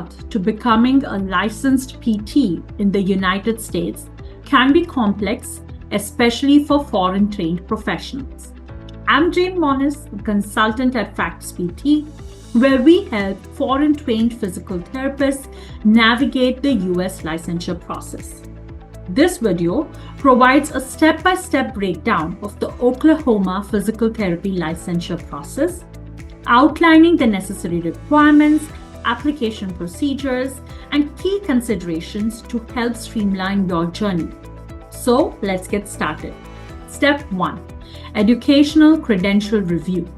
path to becoming a licensed PT in the United States can be complex, especially for foreign-trained professionals. I'm Jane Moniz, consultant at FCCPT, where we help foreign-trained physical therapists navigate the US licensure process. This video provides a step-by-step breakdown of the Oklahoma physical therapy licensure process, outlining the necessary requirements, application procedures, and key considerations to help streamline your journey. So let's get started. Step 1. Educational credential review.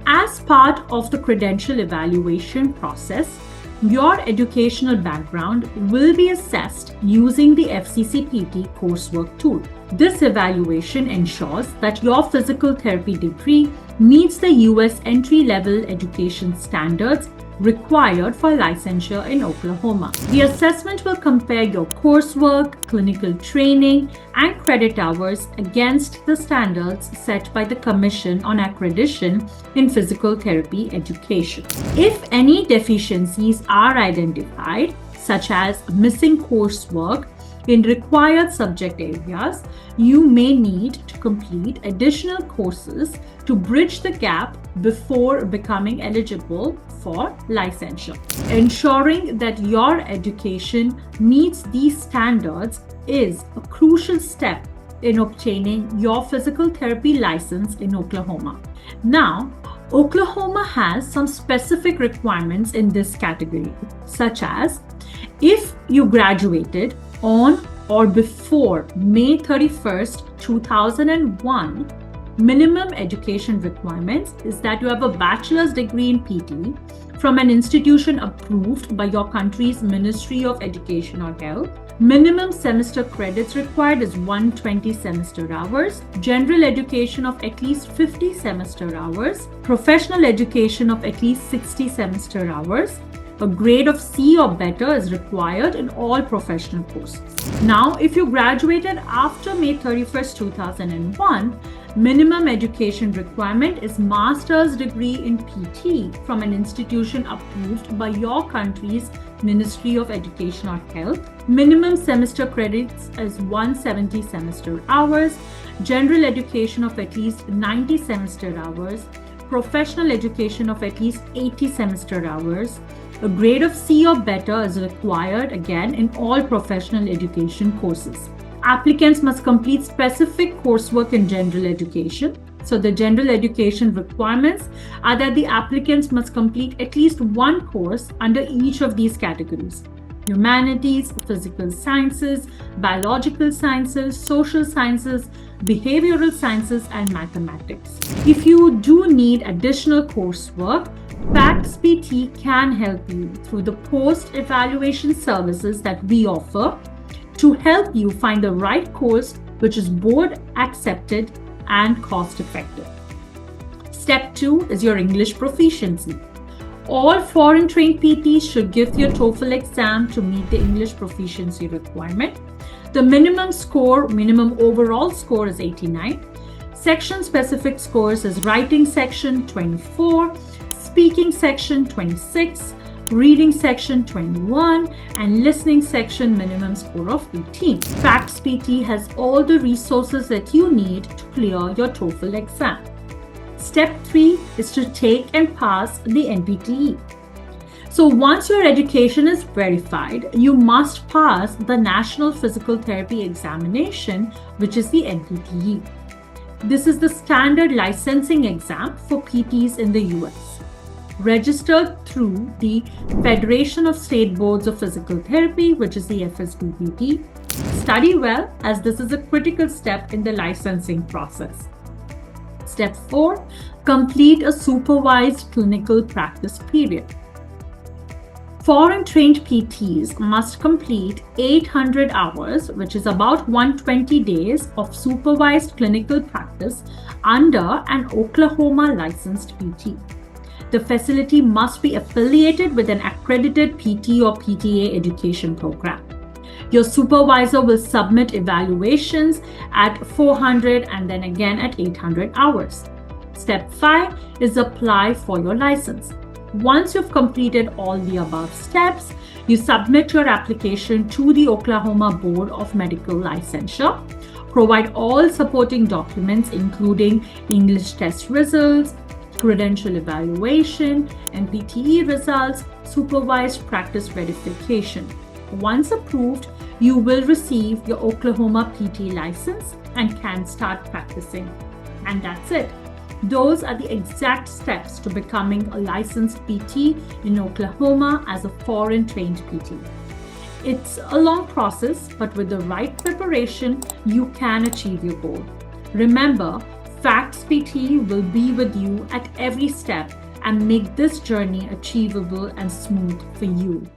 As part of the credential evaluation process, your educational background will be assessed using the FCCPT coursework tool. This evaluation ensures that your physical therapy degree meets the US entry-level education standards required for licensure in Oklahoma. The assessment will compare your coursework, clinical training, and credit hours against the standards set by the Commission on Accreditation in Physical Therapy Education. If any deficiencies are identified, such as missing coursework in required subject areas, you may need to complete additional courses to bridge the gap before becoming eligible for licensure. Ensuring that your education meets these standards is a crucial step in obtaining your physical therapy license in Oklahoma. Now, Oklahoma has some specific requirements in this category, such as if you graduated on or before May 31st, 2001, minimum education requirements is that you have a bachelor's degree in PT from an institution approved by your country's Ministry of Education or Health. Minimum semester credits required is 120 semester hours, general education of at least 50 semester hours, professional education of at least 60 semester hours. A grade of C or better is required in all professional courses. Now, if you graduated after May 31st, 2001, minimum education requirement is master's degree in PT from an institution approved by your country's Ministry of Education or Health. Minimum semester credits is 170 semester hours, general education of at least 90 semester hours, professional education of at least 80 semester hours. A grade of C or better is required again in all professional education courses. Applicants must complete specific coursework in general education. So the general education requirements are that the applicants must complete at least one course under each of these categories: humanities, physical sciences, biological sciences, social sciences, behavioral sciences, and mathematics. If you do need additional coursework, FCCPT can help you through the post-evaluation services that we offer to help you find the right course which is board accepted and cost-effective. Step 2 is your English proficiency. All foreign-trained PTs should give their TOEFL exam to meet the English proficiency requirement. The minimum overall score is 89. Section-specific scores is writing section 24, speaking section 26, reading section 21, and listening section minimum score of 18. FCCPT has all the resources that you need to clear your TOEFL exam. Step 3 is to take and pass the NPTE. So once your education is verified, you must pass the National Physical Therapy Examination, which is the NPTE. This is the standard licensing exam for PTs in the US. Registered through the Federation of State Boards of Physical Therapy, which is the FCCPT. Study well, as this is a critical step in the licensing process. Step 4, complete a supervised clinical practice period. Foreign-trained PTs must complete 800 hours, which is about 120 days of supervised clinical practice under an Oklahoma licensed PT. The facility must be affiliated with an accredited PT or PTA education program. Your supervisor will submit evaluations at 400 and then again at 800 hours. Step 5 is apply for your license. Once you've completed all the above steps, you submit your application to the Oklahoma Board of Medical Licensure. Provide all supporting documents, including English test results, credential evaluation, NPTE results, supervised practice verification. Once approved, you will receive your Oklahoma PT license and can start practicing. And that's it. Those are the exact steps to becoming a licensed PT in Oklahoma as a foreign trained PT. It's a long process, but with the right preparation, you can achieve your goal. Remember, Facts PT will be with you at every step and make this journey achievable and smooth for you.